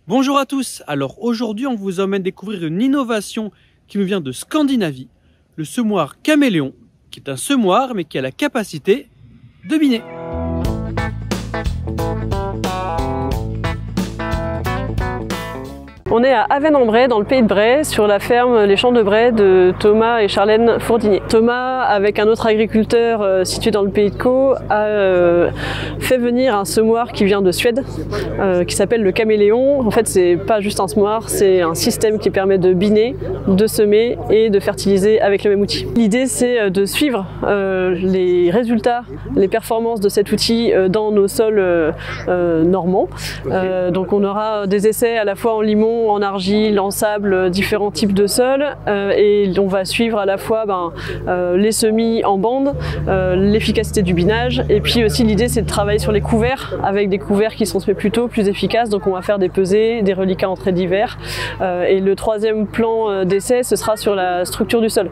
Bonjour à tous, alors aujourd'hui on vous emmène découvrir une innovation qui nous vient de Scandinavie, le semoir Caméléon, qui est un semoir mais qui a la capacité de biner. On est à Avesnes-en-Bray, dans le pays de Bray, sur la ferme Les Champs de Bray de Thomas et Charlène Fourdinier. Thomas, avec un autre agriculteur situé dans le pays de Caux, a fait venir un semoir qui vient de Suède, qui s'appelle le Caméléon. En fait, c'est pas juste un semoir, c'est un système qui permet de biner, de semer et de fertiliser avec le même outil. L'idée, c'est de suivre les résultats, les performances de cet outil dans nos sols normands. Donc on aura des essais à la fois en limon, en argile, en sable, différents types de sols, et on va suivre à la fois les semis en bande, l'efficacité du binage, et puis aussi l'idée c'est de travailler sur les couverts avec des couverts qui sont semés plus tôt, plus efficaces. Donc on va faire des pesées, des reliquats entrée d'hiver, et le troisième plan d'essai ce sera sur la structure du sol,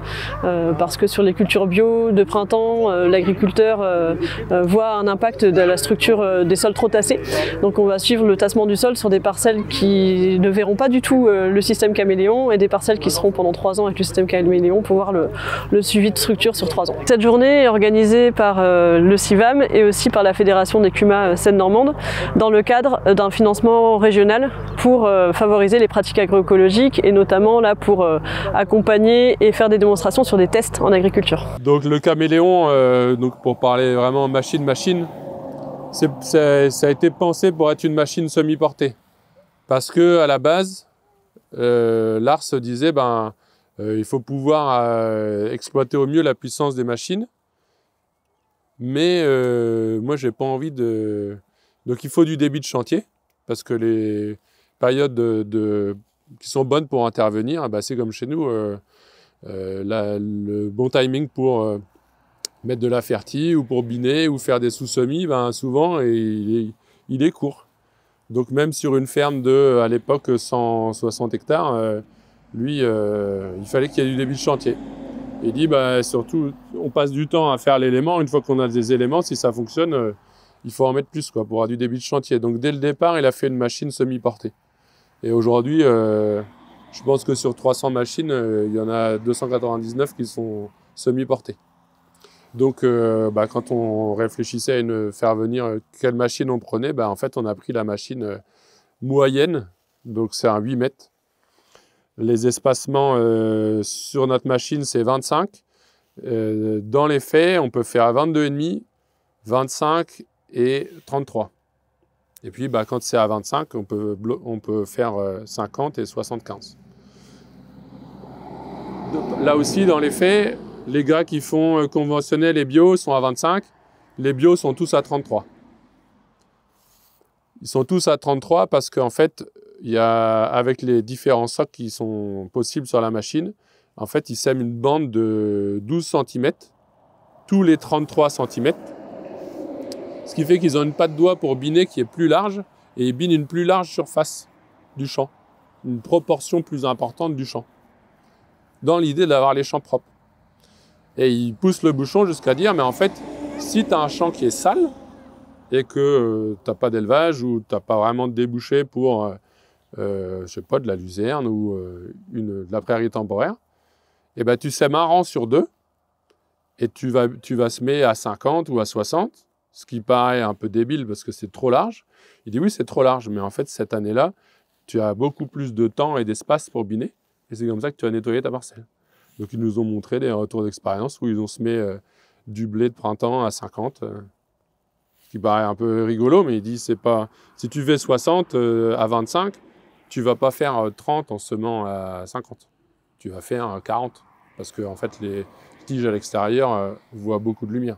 parce que sur les cultures bio de printemps, l'agriculteur voit un impact de la structure des sols trop tassés. Donc on va suivre le tassement du sol sur des parcelles qui ne verront pas du tout le système Caméléon, et des parcelles qui seront pendant 3 ans avec le système Caméléon pour voir le suivi de structure sur 3 ans. Cette journée est organisée par le CIVAM et aussi par la Fédération des CUMA Seine-Normande dans le cadre d'un financement régional pour favoriser les pratiques agroécologiques, et notamment là pour accompagner et faire des démonstrations sur des tests en agriculture. Donc le Caméléon, donc pour parler vraiment machine, ça a été pensé pour être une machine semi-portée. Parce que à la base, l'ARS se disait il faut pouvoir exploiter au mieux la puissance des machines. Mais moi, j'ai pas envie de... Donc il faut du débit de chantier, parce que les périodes qui sont bonnes pour intervenir, c'est comme chez nous, le bon timing pour mettre de la fertie ou pour biner ou faire des sous-semis, souvent il est court. Donc même sur une ferme de, à l'époque, 160 hectares, il fallait qu'il y ait du débit de chantier. Il dit, surtout, on passe du temps à faire l'élément. Une fois qu'on a des éléments, si ça fonctionne, il faut en mettre plus pour avoir du débit de chantier. Donc dès le départ, il a fait une machine semi-portée. Et aujourd'hui, je pense que sur 300 machines, il y en a 299 qui sont semi-portées. Donc, quand on réfléchissait à faire venir quelle machine on prenait, en fait, on a pris la machine moyenne, donc c'est un 8 mètres. Les espacements sur notre machine, c'est 25. Dans les faits, on peut faire 22,5, 25 et 33. Et puis, quand c'est à 25, on peut faire 50 et 75. Là aussi, dans les faits, les gars qui font conventionnel et bio sont à 25. Les bio sont tous à 33. Ils sont tous à 33 parce qu'en fait, avec les différents socs qui sont possibles sur la machine, en fait, ils sèment une bande de 12 cm, tous les 33 cm. Ce qui fait qu'ils ont une patte doigt pour biner qui est plus large, et ils binent une plus large surface du champ, une proportion plus importante du champ, dans l'idée d'avoir les champs propres. Et ils poussent le bouchon jusqu'à dire, mais en fait, si tu as un champ qui est sale et que tu n'as pas d'élevage ou tu n'as pas vraiment de débouché pour, je sais pas, de la luzerne ou de la prairie temporaire, et tu sèmes un rang sur 2 et tu vas semer à 50 ou à 60, ce qui paraît un peu débile parce que c'est trop large. Il dit oui, c'est trop large, mais en fait, cette année-là, tu as beaucoup plus de temps et d'espace pour biner, et c'est comme ça que tu vas nettoyer ta parcelle. Donc ils nous ont montré des retours d'expérience où ils ont semé du blé de printemps à 50, ce qui paraît un peu rigolo, mais il dit c'est pas, si tu fais 60 à 25, tu vas pas faire 30 en semant à 50. Tu vas faire 40, parce que en fait les tiges à l'extérieur voient beaucoup de lumière.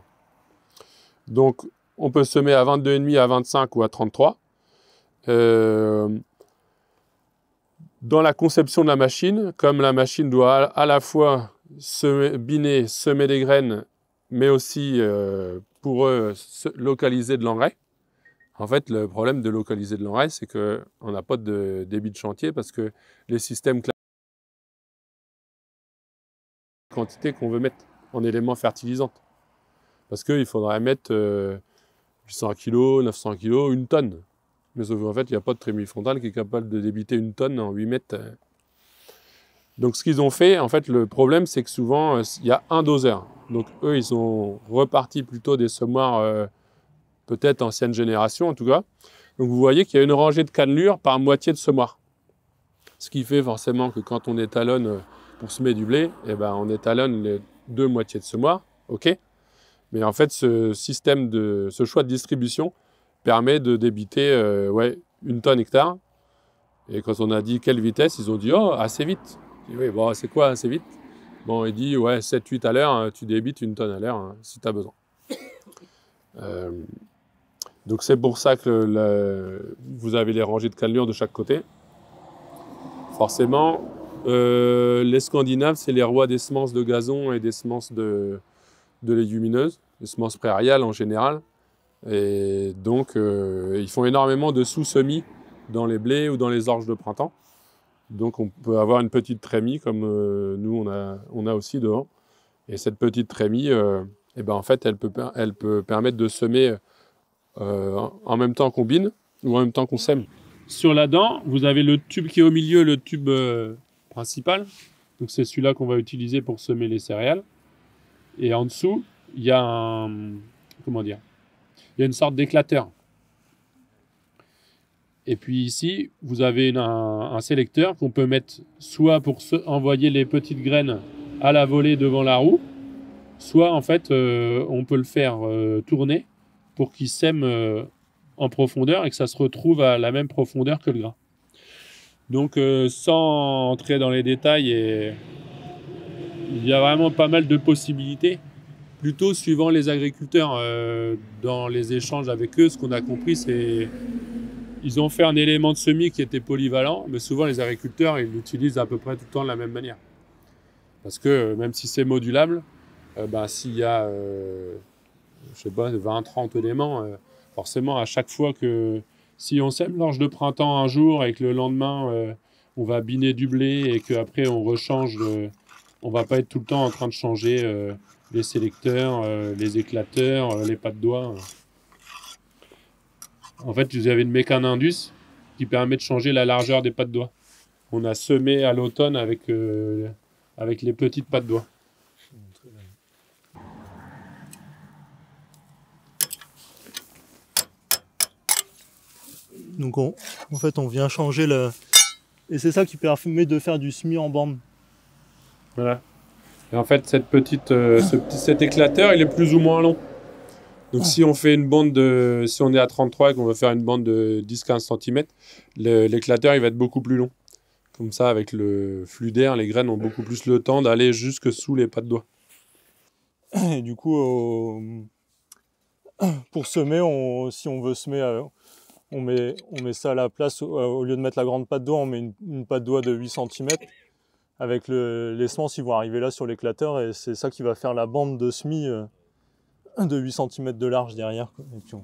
Donc on peut semer à 22,5, à 25 ou à 33. Dans la conception de la machine, comme la machine doit à la fois biner, semer des graines, mais aussi pour eux localiser de l'engrais. En fait, le problème de localiser de l'engrais, c'est qu'on n'a pas de débit de chantier parce que les systèmes quantité qu'on veut mettre en éléments fertilisants. Parce qu'il faudrait mettre 800 kg, 900 kg, 1 tonne. Mais sauf qu'en fait, il n'y a pas de trémie frontale qui est capable de débiter une tonne en 8 mètres. Donc ce qu'ils ont fait, en fait, le problème, c'est que souvent, il y a un doseur. Donc eux, ils sont repartis plutôt des semoirs, peut-être ancienne génération en tout cas. Donc vous voyez qu'il y a une rangée de cannelures par moitié de semoir. Ce qui fait forcément que quand on étalonne pour semer du blé, eh ben, on étalonne les 2 moitiés de semoir, ok. Mais en fait, ce choix de distribution permet de débiter ouais, 1 tonne hectare. Et quand on a dit quelle vitesse, ils ont dit « Oh, assez vite ». Oui, bon, c'est quoi assez vite? Bon, il dit « Ouais, 7-8 à l'heure, tu débites 1 tonne à l'heure hein, si tu as besoin ». Donc c'est pour ça que vous avez les rangées de cannelures de chaque côté. Forcément, les Scandinaves, c'est les rois des semences de gazon et des semences de légumineuses, des semences prairiales en général. Et donc, ils font énormément de sous-semis dans les blés ou dans les orges de printemps. Donc, on peut avoir une petite trémie comme nous, on a aussi devant. Et cette petite trémie, eh ben, en fait, elle peut permettre de semer en même temps qu'on bine ou en même temps qu'on sème. Sur la dent, vous avez le tube qui est au milieu, le tube principal. Donc, c'est celui-là qu'on va utiliser pour semer les céréales. Et en dessous, il y a comment dire, il y a une sorte d'éclateur. Et puis ici, vous avez un sélecteur qu'on peut mettre soit pour envoyer les petites graines à la volée devant la roue, soit en fait, on peut le faire tourner pour qu'il sème en profondeur et que ça se retrouve à la même profondeur que le grain. Donc, sans entrer dans les détails, il y a vraiment pas mal de possibilités. Plutôt suivant les agriculteurs, dans les échanges avec eux, ce qu'on a compris, c'est ils ont fait un élément de semis qui était polyvalent, mais souvent les agriculteurs, ils l'utilisent à peu près tout le temps de la même manière. Parce que même si c'est modulable, s'il y a, je sais pas, 20-30 éléments, forcément à chaque fois que si on sème l'orge de printemps un jour et que le lendemain on va biner du blé et qu'après on rechange, on va pas être tout le temps en train de changer les sélecteurs, les éclateurs, les pas de doigts. En fait, vous avez une mécanindus qui permet de changer la largeur des pas de doigts. On a semé à l'automne avec les petites pas de doigts. Donc en fait, on vient changer le... Et c'est ça qui permet de faire du semis en bande. Voilà. Et en fait, cet éclateur, il est plus ou moins long. Donc si on fait une bande si on est à 33 et qu'on veut faire une bande de 10-15 cm, l'éclateur il va être beaucoup plus long. Comme ça, avec le flux d'air, les graines ont beaucoup plus le temps d'aller jusque sous les pas de doigts. Et du coup, pour semer, si on veut semer, on met ça à la place, au lieu de mettre la grande patte doigt, on met une patte doigt de 8 cm. Avec les semences, ils vont arriver là sur l'éclateur et c'est ça qui va faire la bande de semis de 8 cm de large derrière. Quoi. Et puis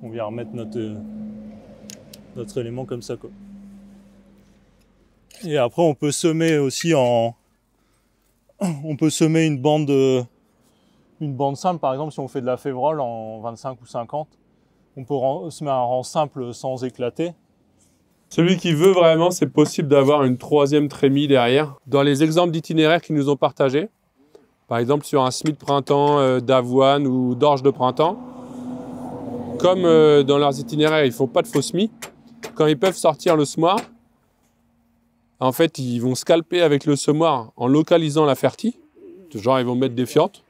on vient remettre notre élément comme ça. Quoi. Et après, on peut semer aussi on peut semer une bande simple, par exemple, si on fait de la févrole en 25 ou 50. On peut semer un rang simple sans éclater. Celui qui veut vraiment, c'est possible d'avoir une 3e trémie derrière. Dans les exemples d'itinéraires qu'ils nous ont partagés, par exemple sur un semis de printemps d'avoine ou d'orge de printemps, comme dans leurs itinéraires, ils ne font pas de faux semis, quand ils peuvent sortir le semoir, en fait, ils vont scalper avec le semoir en localisant la fertie. Genre, ils vont mettre des fientes.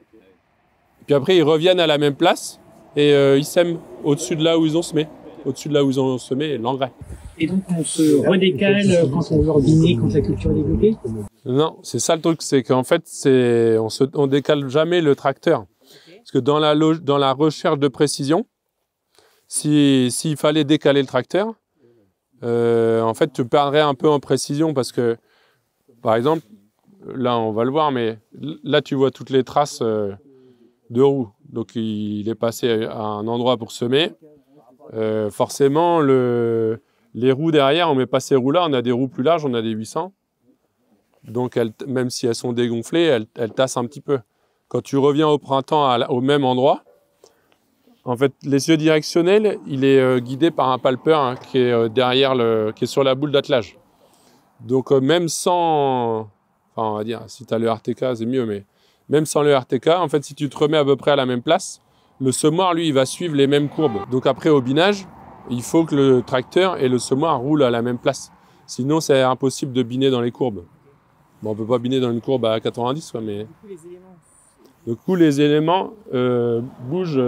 Puis après, ils reviennent à la même place et ils sèment au-dessus de là où ils ont semé. Au-dessus de là où ils ont semé l'engrais. Et donc, on se redécale quand on veut ordiner, quand la culture est développée? Non, c'est ça le truc, c'est qu'en fait, on décale jamais le tracteur. Parce que dans la recherche de précision, s'il fallait décaler le tracteur, en fait, tu perdrais un peu en précision parce que, par exemple, là, on va le voir, mais là, tu vois toutes les traces de roues. Donc, il est passé à un endroit pour semer. Forcément, les roues derrière, on ne met pas ces roues-là, on a des roues plus larges, on a des 800. Donc, même si elles sont dégonflées, elles tassent un petit peu. Quand tu reviens au printemps au même endroit, En fait, l'essieu directionnel, il est guidé par un palpeur hein, qui est derrière qui est sur la boule d'attelage. Donc même sans, enfin on va dire, si tu as le RTK, c'est mieux, mais même sans le RTK, en fait, si tu te remets à peu près à la même place, le semoir, lui, il va suivre les mêmes courbes. Donc après, au binage, il faut que le tracteur et le semoir roulent à la même place. Sinon, c'est impossible de biner dans les courbes. Bon, on peut pas biner dans une courbe à 90, quoi, mais... Du coup, les éléments bougent,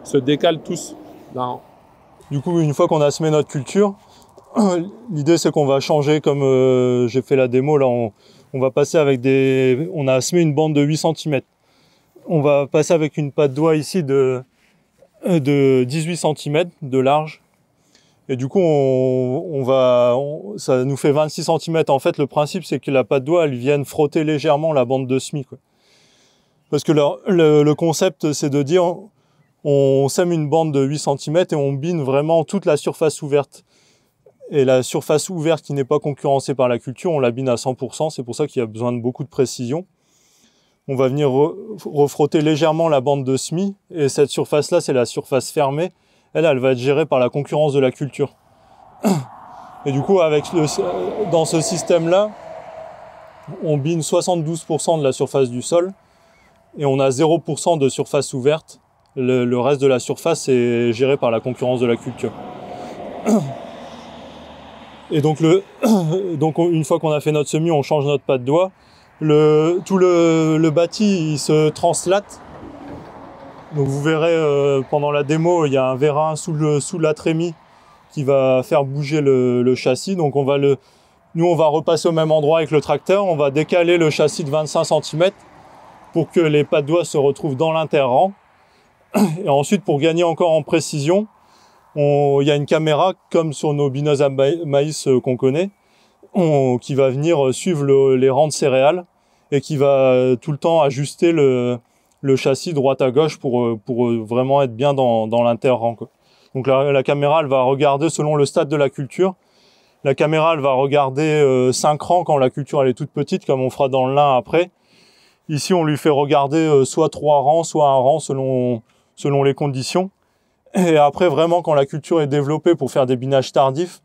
se décalent tous. Non. Du coup, une fois qu'on a semé notre culture, l'idée c'est qu'on va changer, comme j'ai fait la démo, là, on va passer avec on a semé une bande de 8 cm. On va passer avec une patte doigt ici de 18 cm de large. Et du coup, ça nous fait 26 cm. En fait, le principe, c'est que la patte doigt, elle vienne frotter légèrement la bande de semis, quoi. Parce que le concept, c'est de dire, on sème une bande de 8 cm et on bine vraiment toute la surface ouverte. Et la surface ouverte qui n'est pas concurrencée par la culture, on la bine à 100%. C'est pour ça qu'il y a besoin de beaucoup de précision. On va venir refrotter légèrement la bande de semis. Et cette surface-là, c'est la surface fermée. Elle va être gérée par la concurrence de la culture. Et du coup, dans ce système-là, on bine 72% de la surface du sol et on a 0% de surface ouverte. Le reste de la surface est géré par la concurrence de la culture. Et donc, une fois qu'on a fait notre semis, on change notre patte doigt. Tout le bâti, il se translate. Donc vous verrez pendant la démo, il y a un vérin sous la trémie qui va faire bouger le châssis. Donc nous on va repasser au même endroit avec le tracteur, on va décaler le châssis de 25 cm pour que les pattes doigts se retrouvent dans l'inter-rang. Et ensuite, pour gagner encore en précision, il y a une caméra comme sur nos bineuses à maïs qu'on connaît, qui va venir suivre les rangs de céréales et qui va tout le temps ajuster le châssis droite à gauche pour vraiment être bien dans l'inter-rang, quoi. Donc la caméra, elle va regarder selon le stade de la culture. La caméra, elle va regarder 5 rangs quand la culture elle est toute petite, comme on fera dans le lin après. Ici, on lui fait regarder soit 3 rangs, soit 1 rang selon les conditions. Et après, vraiment, quand la culture est développée pour faire des binages tardifs,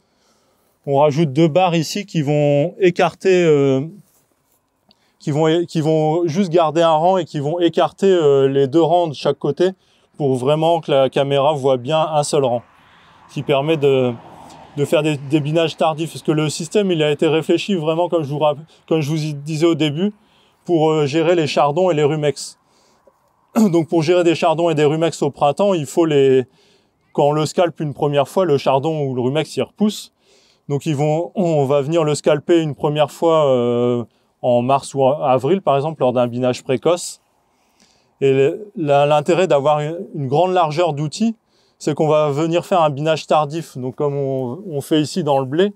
on rajoute 2 barres ici qui vont écarter... qui vont juste garder un rang et qui vont écarter les 2 rangs de chaque côté pour vraiment que la caméra voit bien un seul rang, qui permet de faire des binages tardifs. Parce que le système, il a été réfléchi vraiment, comme je vous disais au début, pour gérer les chardons et les rumex. Donc pour gérer des chardons et des rumex au printemps, il faut quand on le scalpe une première fois, le chardon ou le rumex, il repousse. Donc on va venir le scalper une première fois en mars ou avril, par exemple, lors d'un binage précoce. Et l'intérêt d'avoir une grande largeur d'outils, c'est qu'on va venir faire un binage tardif, donc comme on fait ici dans le blé.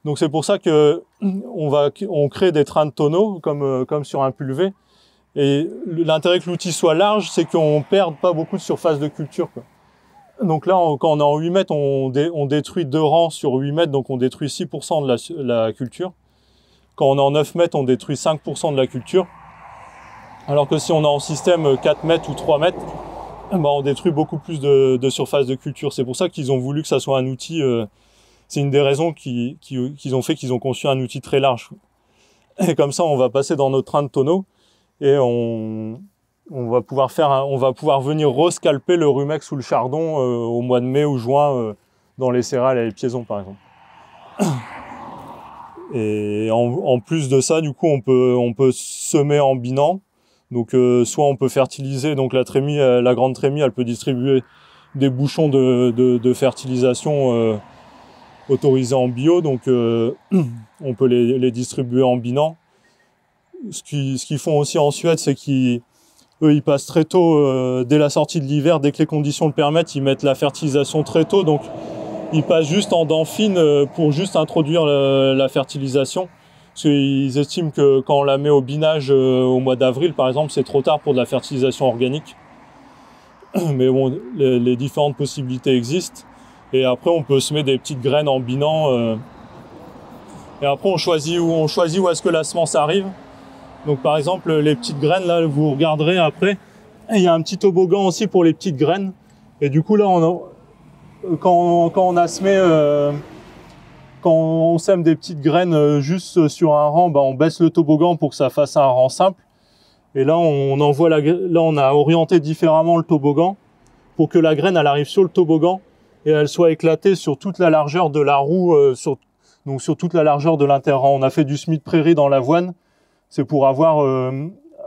Donc c'est pour ça que on crée des trains de tonneaux, comme sur un pulvé. Et l'intérêt que l'outil soit large, c'est qu'on ne perde pas beaucoup de surface de culture, quoi. Donc là, quand on est en 8 mètres, on détruit 2 rangs sur 8 mètres, donc on détruit 6% de la culture. Quand on est en 9 mètres, on détruit 5% de la culture. Alors que si on est en système 4 mètres ou 3 mètres, on détruit beaucoup plus de surface de culture. C'est pour ça qu'ils ont voulu que ça soit un outil... c'est une des raisons qu'ils ont fait qu'ils ont conçu un outil très large. Et comme ça, on va passer dans notre train de tonneau et on va pouvoir venir rescalper le rumex ou le chardon au mois de mai ou juin dans les céréales et les piaisons, par exemple. Et en plus de ça, du coup, on peut semer en binant. Donc, soit on peut fertiliser. Donc, la grande trémie, elle peut distribuer des bouchons de fertilisation autorisés en bio. Donc, on peut les distribuer en binant. Ce qu'ils font aussi en Suède, c'est qu'ils passent très tôt, dès la sortie de l'hiver, dès que les conditions le permettent, ils mettent la fertilisation très tôt. Donc, ils passent juste en dents fines pour juste introduire la fertilisation. Parce qu'ils estiment que quand on la met au binage au mois d'avril, par exemple, c'est trop tard pour de la fertilisation organique. Mais bon, les différentes possibilités existent. Et après, on peut semer des petites graines en binant. Et après, on choisit où est-ce que la semence arrive. Donc, par exemple, les petites graines, là, vous regarderez après. Et il y a un petit toboggan aussi pour les petites graines. Et du coup là, quand on a semé, quand on sème des petites graines juste sur un rang, on baisse le toboggan pour que ça fasse un rang simple. Et là, on a orienté différemment le toboggan pour que la graine elle arrive sur le toboggan et elle soit éclatée sur toute la largeur de la roue, donc sur toute la largeur de l'interrang. On a fait du semis de prairie dans l'avoine, c'est pour avoir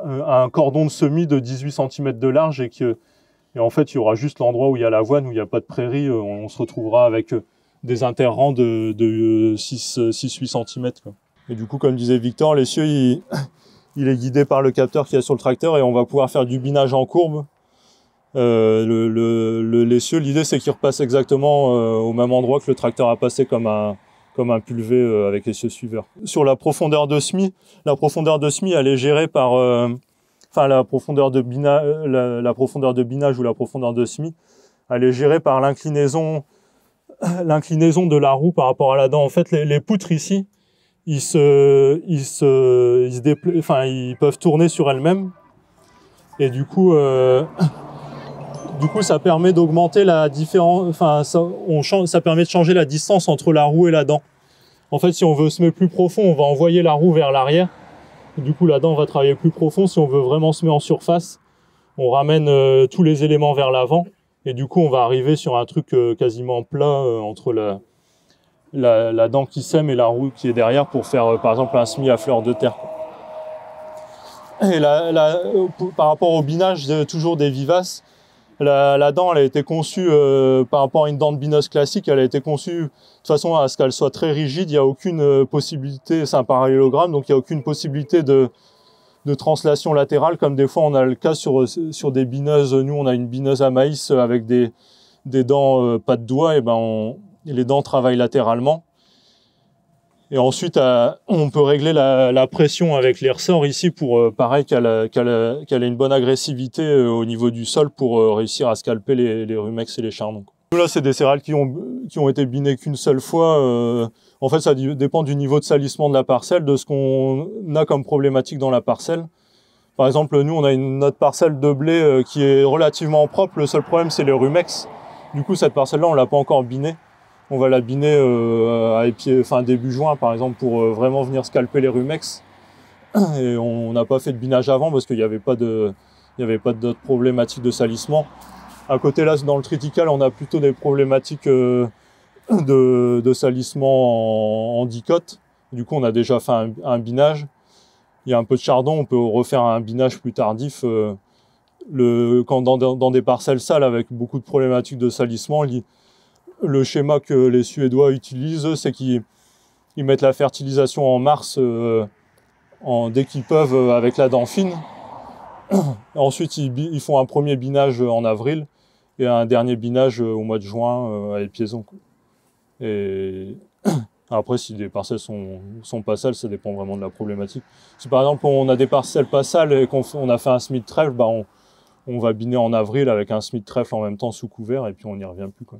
un cordon de semis de 18 cm de large et en fait il y aura juste l'endroit où il y a l'avoine, où il n'y a pas de prairie, on se retrouvera avec des interrangs de 6-8 cm. Quoi. Et du coup, comme disait Victor, l'essieu il est guidé par le capteur qu'il y a sur le tracteur et on va pouvoir faire du binage en courbe. L'essieu, l'idée c'est qu'il repasse exactement au même endroit que le tracteur a passé comme un pulvé avec l'essieu suiveur. Sur la profondeur de semis, elle est gérée par la profondeur de binage ou la profondeur de semis, elle est gérée par l'inclinaison de la roue par rapport à la dent. En fait, les poutres ici, ils peuvent tourner sur elles-mêmes et du coup ça permet d'augmenter la différence, ça permet de changer la distance entre la roue et la dent. En fait, si on veut semer plus profond, on va envoyer la roue vers l'arrière. Du coup, la dent va travailler plus profond. Si on veut vraiment semer en surface, on ramène tous les éléments vers l'avant. Et du coup, on va arriver sur un truc quasiment plat entre la dent qui sème et la roue qui est derrière pour faire, par exemple, un semis à fleur de terre. Et par rapport au binage toujours des vivaces, la dent, elle a été conçue par rapport à une dent de binosse classique, elle a été conçue de façon à ce qu'elle soit très rigide. Il n'y a aucune possibilité, c'est un parallélogramme, donc il n'y a aucune possibilité de translation latérale, comme des fois on a le cas sur des bineuses. Nous, on a une bineuse à maïs avec des dents pas de doigts, et les dents travaillent latéralement. Et ensuite, on peut régler la pression avec les ressorts ici pour, pareil, qu'elle ait une bonne agressivité au niveau du sol pour réussir à scalper les rumex et les chardons. Là, c'est des céréales qui ont été binées qu'une seule fois. En fait, ça dépend du niveau de salissement de la parcelle, de ce qu'on a comme problématique dans la parcelle. Par exemple, nous, on a notre parcelle de blé qui est relativement propre. Le seul problème, c'est les rumex. Du coup, cette parcelle-là, on l'a pas encore binée. On va la biner début juin, par exemple, pour vraiment venir scalper les rumex. Et on n'a pas fait de binage avant parce qu'il n'y avait pas d'autres problématiques de salissement. À côté, là, dans le triticale, on a plutôt des problématiques de salissement en dicote. Du coup, on a déjà fait un binage. Il y a un peu de chardon, on peut refaire un binage plus tardif. Quand dans des parcelles sales avec beaucoup de problématiques de salissement, le schéma que les Suédois utilisent, c'est qu'ils mettent la fertilisation en mars dès qu'ils peuvent avec la dent fine. Ensuite, ils font un premier binage en avril et un dernier binage au mois de juin à épiaison. Et après, si les parcelles sont pas sales, ça dépend vraiment de la problématique. Si par exemple on a des parcelles pas sales et qu'on a fait un semis de trèfle, on va biner en avril avec un semis de trèfle en même temps sous couvert et puis on n'y revient plus, quoi.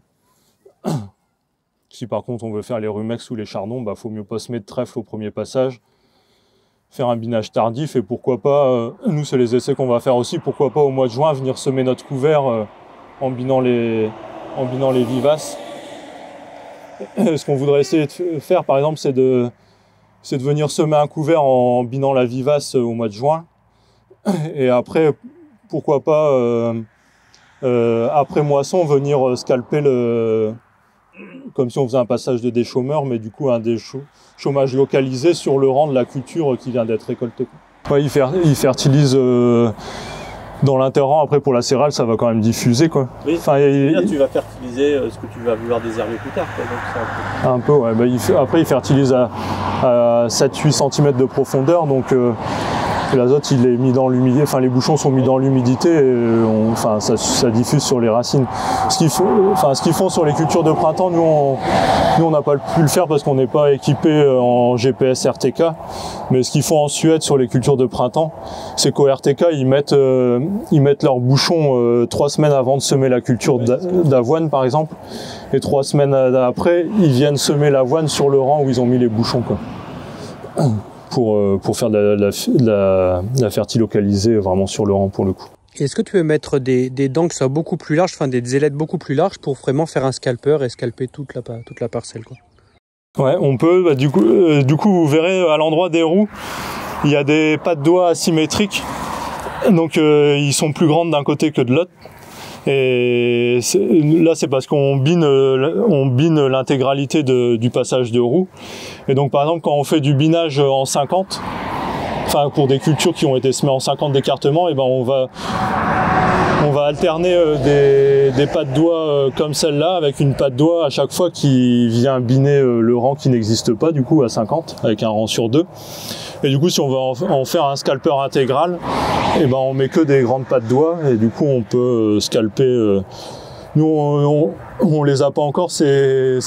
Si par contre on veut faire les rumex ou les chardons, faut mieux pas semer de trèfle au premier passage, faire un binage tardif et pourquoi pas, nous c'est les essais qu'on va faire aussi, pourquoi pas au mois de juin venir semer notre couvert en binant les vivaces. Ce qu'on voudrait essayer de faire par exemple, c'est de venir semer un couvert en binant la vivace au mois de juin et après pourquoi pas après moisson venir scalper comme si on faisait un passage de déchaumeur, mais du coup un déchômage localisé sur le rang de la culture qui vient d'être récoltée. Ouais, il fertilise dans l'interrang. Après pour la céréale, ça va quand même diffuser, quoi. Oui, tu vas fertiliser ce que tu vas vouloir désherber plus tard, quoi. Donc, un peu, ouais. Après il fertilise à 7-8 cm de profondeur, donc l'azote il est mis dans l'humidité, les bouchons sont mis dans l'humidité et ça diffuse sur les racines. Ce qu'ils font sur les cultures de printemps, nous on n'a pas pu le faire parce qu'on n'est pas équipé en GPS RTK, mais ce qu'ils font en Suède sur les cultures de printemps, c'est qu'au RTK ils mettent leurs bouchons 3 semaines avant de semer la culture d'avoine par exemple, et 3 semaines après ils viennent semer l'avoine sur le rang où ils ont mis les bouchons, quoi. Pour faire de la fertile localisée vraiment sur le rang pour le coup. Est-ce que tu peux mettre des dents qui soient beaucoup plus larges, enfin des ailettes beaucoup plus larges pour vraiment faire un scalper et scalper toute la parcelle, quoi? Ouais, on peut. Bah, du coup, vous verrez à l'endroit des roues, il y a des pas de doigts asymétriques. Donc, ils sont plus grandes d'un côté que de l'autre. Et là, c'est parce qu'on bine l'intégralité du passage de roue. Et donc, par exemple, quand on fait du binage en 50, enfin pour des cultures qui ont été semées en 50 d'écartement, et ben on va alterner des pas de doigts comme celle-là avec une pas de doigt à chaque fois qui vient biner le rang qui n'existe pas du coup à 50 avec un rang sur 2. Et du coup si on veut en faire un scalper intégral, et ben on met que des grandes pas de doigts et du coup on peut scalper. Nous on les a pas encore ces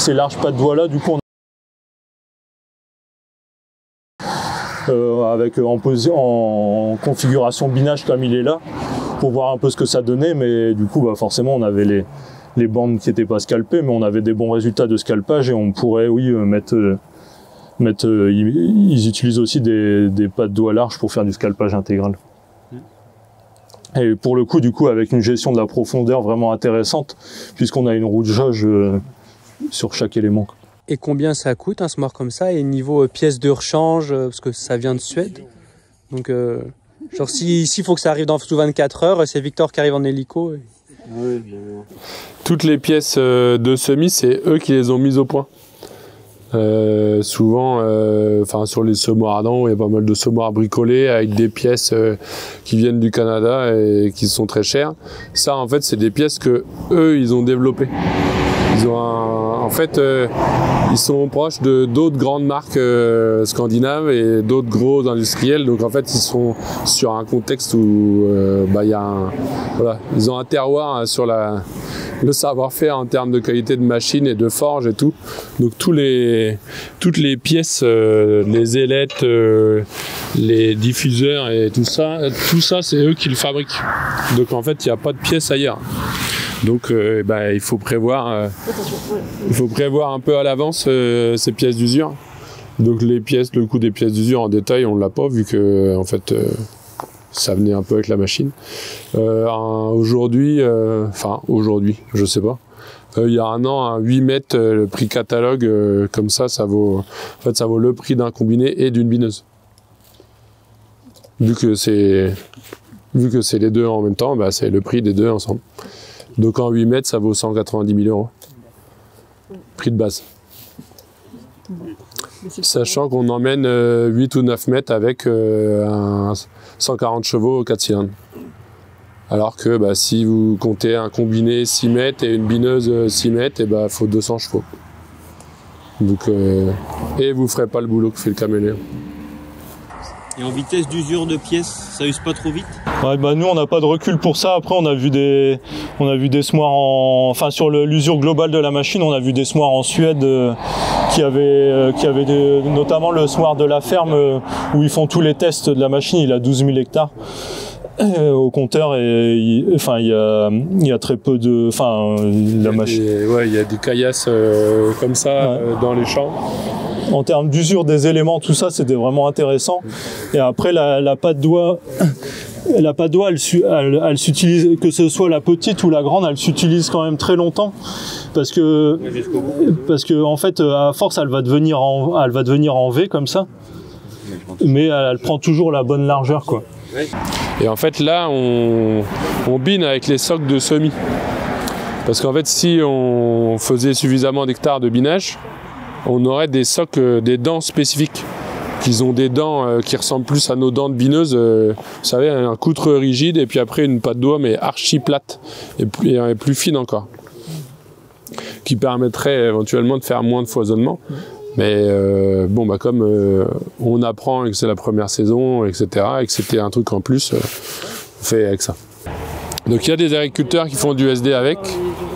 larges pas de doigts là, du coup en configuration binage comme il est là pour voir un peu ce que ça donnait, mais du coup bah forcément on avait les bandes qui n'étaient pas scalpées, mais on avait des bons résultats de scalpage et on pourrait ils utilisent aussi des pas de doigts larges pour faire du scalpage intégral. Et pour le coup du coup avec une gestion de la profondeur vraiment intéressante puisqu'on a une roue de jauge sur chaque élément. Et combien ça coûte un semoir comme ça? Et niveau pièces de rechange, parce que ça vient de Suède. Donc, genre s'il faut que ça arrive dans sous 24 heures, c'est Victor qui arrive en hélico. Oui, bien. Toutes les pièces de semis, c'est eux qui les ont mises au point. Souvent, sur les semoirs à dents, il y a pas mal de semoirs bricolés avec des pièces qui viennent du Canada et qui sont très chères. Ça, en fait, c'est des pièces que eux, ils ont développées. Ils ont ils sont proches de d'autres grandes marques scandinaves et d'autres gros industriels. Donc en fait, ils sont sur un contexte où ils ont un terroir sur le savoir-faire en termes de qualité de machine et de forge et tout. Donc toutes les pièces, les ailettes, les diffuseurs et tout ça, c'est eux qui le fabriquent. Donc en fait, il n'y a pas de pièces ailleurs. Donc il faut prévoir un peu à l'avance ces pièces d'usure. Donc le coût des pièces d'usure en détail, on ne l'a pas vu que en fait ça venait un peu avec la machine. Aujourd'hui, je sais pas. Il y a un an, à 8 mètres, le prix catalogue, comme ça vaut le prix d'un combiné et d'une bineuse. Vu que c'est les deux en même temps, c'est le prix des deux ensemble. Donc en 8 mètres, ça vaut 190 000 €. Prix de base. Sachant qu'on emmène 8 ou 9 mètres avec un 140 chevaux 4 cylindres. Alors que si vous comptez un combiné 6 mètres et une bineuse 6 mètres, il faut 200 chevaux. Donc, et vous ne ferez pas le boulot que fait le caméléon. Et en vitesse d'usure de pièces, ça use pas trop vite? Ouais, nous on n'a pas de recul pour ça. Après on a vu des semoirs sur l'usure globale de la machine, on a vu des semoirs en Suède qui avaient notamment le semoir de la ferme où ils font tous les tests de la machine. Il a 12 000 hectares au compteur et il y a très peu de la machine. Il y a des caillasses comme ça dans les champs. En termes d'usure des éléments, tout ça, c'était vraiment intéressant. Et après, la patte doigt, elle s'utilise, que ce soit la petite ou la grande, elle s'utilise quand même très longtemps. Parce que en fait, à force, elle va devenir en V comme ça. Mais elle prend toujours la bonne largeur, quoi. Et en fait, là, on bine avec les socs de semis. Parce qu'en fait, si on faisait suffisamment d'hectares de binage, on aurait des socs, des dents spécifiques. Qui ont des dents qui ressemblent plus à nos dents de bineuse. Vous savez, un coutre rigide et puis après une patte doigt mais archi plate et plus fine encore. Qui permettrait éventuellement de faire moins de foisonnement. Mais comme on apprend et que c'est la première saison, etc., et que c'était un truc en plus, on fait avec ça. Donc il y a des agriculteurs qui font du SD avec,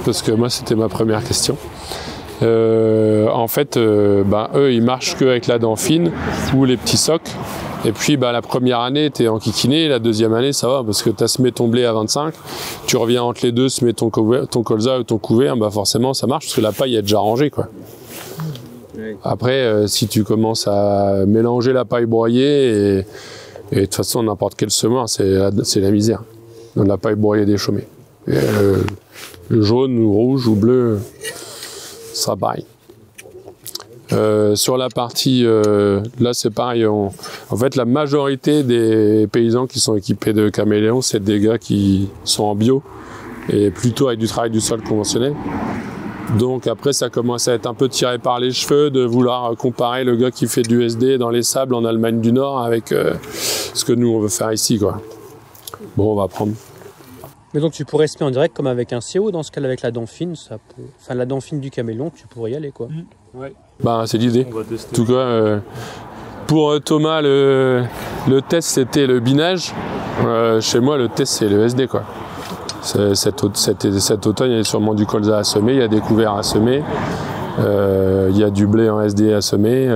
parce que moi c'était ma première question. Eux ils marchent qu'avec la dent fine ou les petits socs. Et puis la première année t'es enquiquiné, la deuxième année ça va parce que t'as semé ton blé à 25, tu reviens entre les deux, semer ton colza ou ton couvert, forcément ça marche parce que la paille est déjà rangée, quoi. Après si tu commences à mélanger la paille broyée et de toute façon n'importe quel semoir c'est la misère. On n'a pas broyé des chômés. Et, le jaune ou rouge ou bleu, ça pareil. Sur la partie, là c'est pareil, en fait la majorité des paysans qui sont équipés de caméléons, c'est des gars qui sont en bio et plutôt avec du travail du sol conventionnel. Donc après ça commence à être un peu tiré par les cheveux de vouloir comparer le gars qui fait du SD dans les sables en Allemagne du Nord avec ce que nous on veut faire ici, quoi. Bon, on va prendre. Mais donc tu pourrais semer en direct comme avec un CO, dans ce cas avec la dent fine, ça peut... enfin la dent fine du caméléon, tu pourrais y aller quoi. Ouais. Bah c'est l'idée. On va tester. En tout cas, pour Thomas, le test c'était le binage. Chez moi, le test c'est le SD, quoi. Cet automne, il y a sûrement du colza à semer, il y a des couverts à semer, il y a du blé en SD à semer.